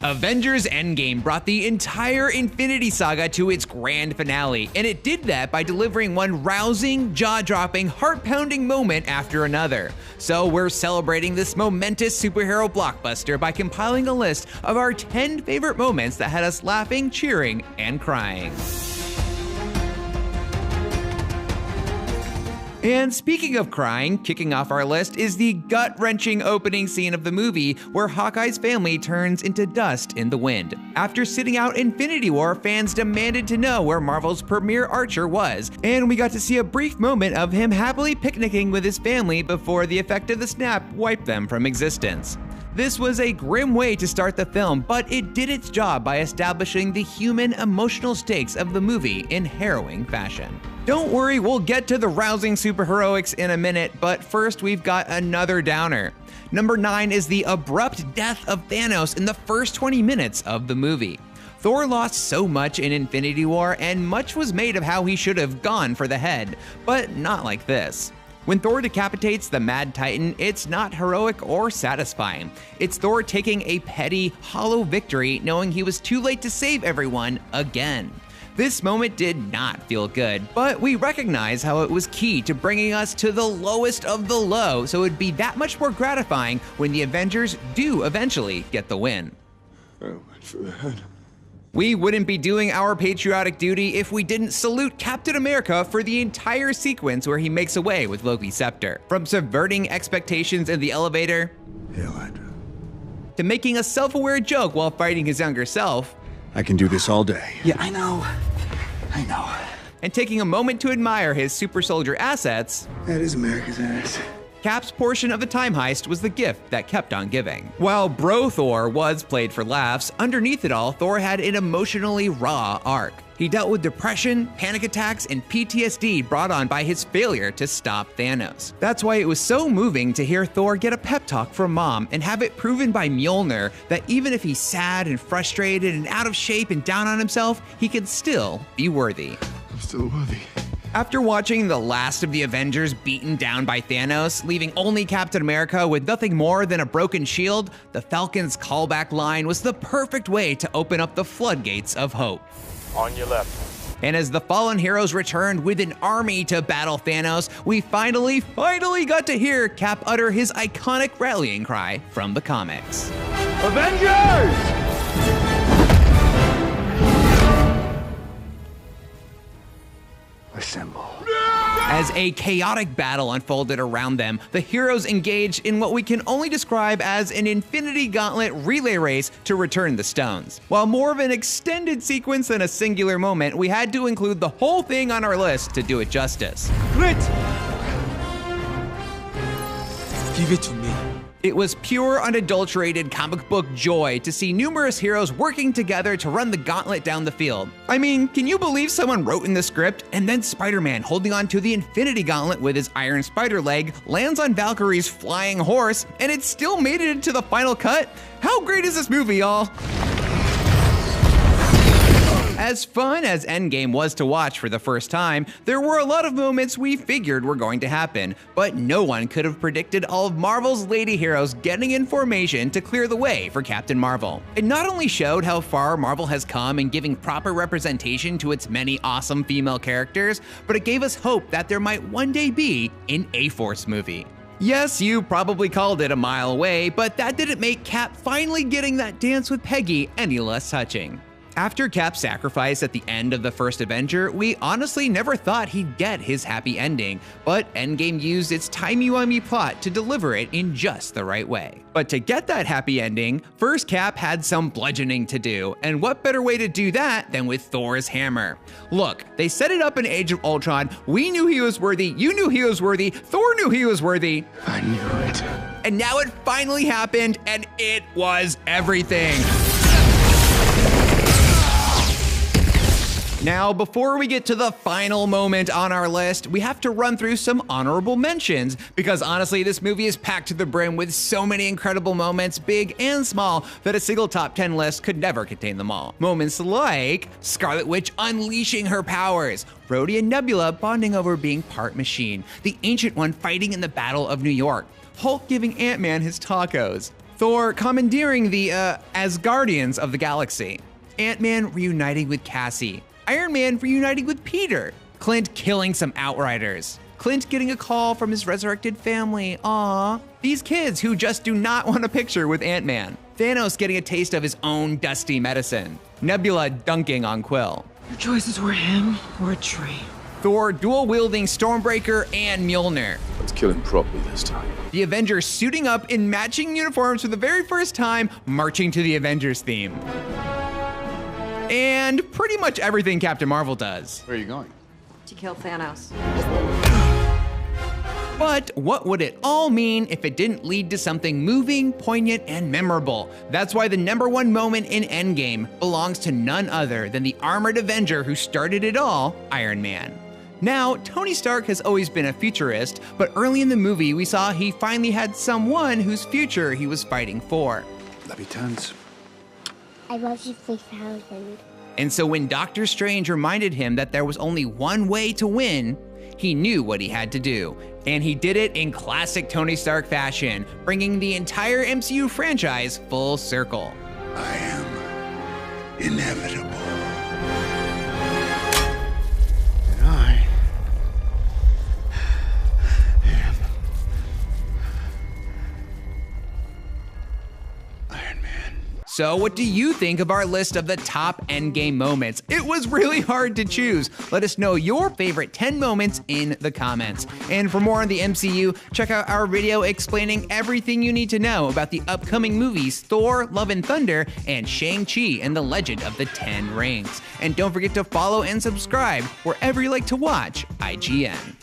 Avengers Endgame brought the entire Infinity Saga to its grand finale, and it did that by delivering one rousing, jaw-dropping, heart-pounding moment after another. So we're celebrating this momentous superhero blockbuster by compiling a list of our 10 favorite moments that had us laughing, cheering, and crying. And speaking of crying, kicking off our list is the gut-wrenching opening scene of the movie where Hawkeye's family turns into dust in the wind. After sitting out Infinity War, fans demanded to know where Marvel's premier archer was, and we got to see a brief moment of him happily picnicking with his family before the effect of the snap wiped them from existence. This was a grim way to start the film, but it did its job by establishing the human emotional stakes of the movie in harrowing fashion. Don't worry, we'll get to the rousing superheroics in a minute, but first we've got another downer. Number 9 is the abrupt death of Thanos in the first 20 minutes of the movie. Thor lost so much in Infinity War, and much was made of how he should have gone for the head, but not like this. When Thor decapitates the Mad Titan, it's not heroic or satisfying. It's Thor taking a petty, hollow victory knowing he was too late to save everyone again. This moment did not feel good, but we recognize how it was key to bringing us to the lowest of the low, so it'd be that much more gratifying when the Avengers do eventually get the win. I went for the head. We wouldn't be doing our patriotic duty if we didn't salute Captain America for the entire sequence where he makes away with Loki's scepter. From subverting expectations in the elevator, Hail Hydra. to making a self-aware joke while fighting his younger self, I can do this all day. Yeah, I know. and taking a moment to admire his super soldier assets, That is America's ass. Cap's portion of the time heist was the gift that kept on giving. While Bro Thor was played for laughs, underneath it all, Thor had an emotionally raw arc. He dealt with depression, panic attacks, and PTSD brought on by his failure to stop Thanos. That's why it was so moving to hear Thor get a pep talk from Mom and have it proven by Mjolnir that even if he's sad and frustrated and out of shape and down on himself, he can still be worthy. I'm still worthy. After watching the last of the Avengers beaten down by Thanos, leaving only Captain America with nothing more than a broken shield, the Falcon's callback line was the perfect way to open up the floodgates of hope. On your left. And as the fallen heroes returned with an army to battle Thanos, we finally got to hear Cap utter his iconic rallying cry from the comics. Avengers! Assemble. As a chaotic battle unfolded around them, the heroes engaged in what we can only describe as an Infinity Gauntlet relay race to return the stones. While more of an extended sequence than a singular moment, we had to include the whole thing on our list to do it justice. Grit! Give it to me. It was pure, unadulterated comic book joy to see numerous heroes working together to run the gauntlet down the field. I mean, can you believe someone wrote in the script, and then Spider-Man, holding on to the Infinity Gauntlet with his iron spider leg, lands on Valkyrie's flying horse, and it still made it into the final cut? How great is this movie, y'all? As fun as Endgame was to watch for the first time, there were a lot of moments we figured were going to happen, but no one could have predicted all of Marvel's lady heroes getting in formation to clear the way for Captain Marvel. It not only showed how far Marvel has come in giving proper representation to its many awesome female characters, but it gave us hope that there might one day be an A-Force movie. Yes, you probably called it a mile away, but that didn't make Cap finally getting that dance with Peggy any less touching. After Cap's sacrifice at the end of the first Avenger, we honestly never thought he'd get his happy ending, but Endgame used its timey-wimey plot to deliver it in just the right way. But to get that happy ending, first Cap had some bludgeoning to do, and what better way to do that than with Thor's hammer? Look, they set it up in Age of Ultron, we knew he was worthy, you knew he was worthy, Thor knew he was worthy. I knew it. And now it finally happened, and it was everything. Now, before we get to the final moment on our list, we have to run through some honorable mentions, because honestly, this movie is packed to the brim with so many incredible moments, big and small, that a single top 10 list could never contain them all. Moments like Scarlet Witch unleashing her powers, Rhodey and Nebula bonding over being part machine, the Ancient One fighting in the Battle of New York, Hulk giving Ant-Man his tacos, Thor commandeering the Asgardians of the galaxy. Ant-Man reuniting with Cassie. Iron Man reuniting with Peter. Clint killing some Outriders. Clint getting a call from his resurrected family. Aww. These kids who just do not want a picture with Ant-Man. Thanos getting a taste of his own dusty medicine. Nebula dunking on Quill. Your choices were him or a tree. Thor dual-wielding Stormbreaker and Mjolnir. Let's kill him properly this time. The Avengers suiting up in matching uniforms for the very first time, marching to the Avengers theme. And pretty much everything Captain Marvel does. Where are you going? To kill Thanos. But what would it all mean if it didn't lead to something moving, poignant, and memorable? That's why the #1 moment in Endgame belongs to none other than the armored Avenger who started it all, Iron Man. Now, Tony Stark has always been a futurist, but early in the movie we saw he finally had someone whose future he was fighting for. Love you tons. I love you 3,000. And so when Doctor Strange reminded him that there was only one way to win, he knew what he had to do. And he did it in classic Tony Stark fashion, bringing the entire MCU franchise full circle. I am inevitable. And I am Iron Man. So what do you think of our list of the top Endgame moments? It was really hard to choose. Let us know your favorite 10 moments in the comments. And for more on the MCU, check out our video explaining everything you need to know about the upcoming movies Thor, Love and Thunder, and Shang-Chi and the Legend of the Ten Rings. And don't forget to follow and subscribe wherever you like to watch IGN.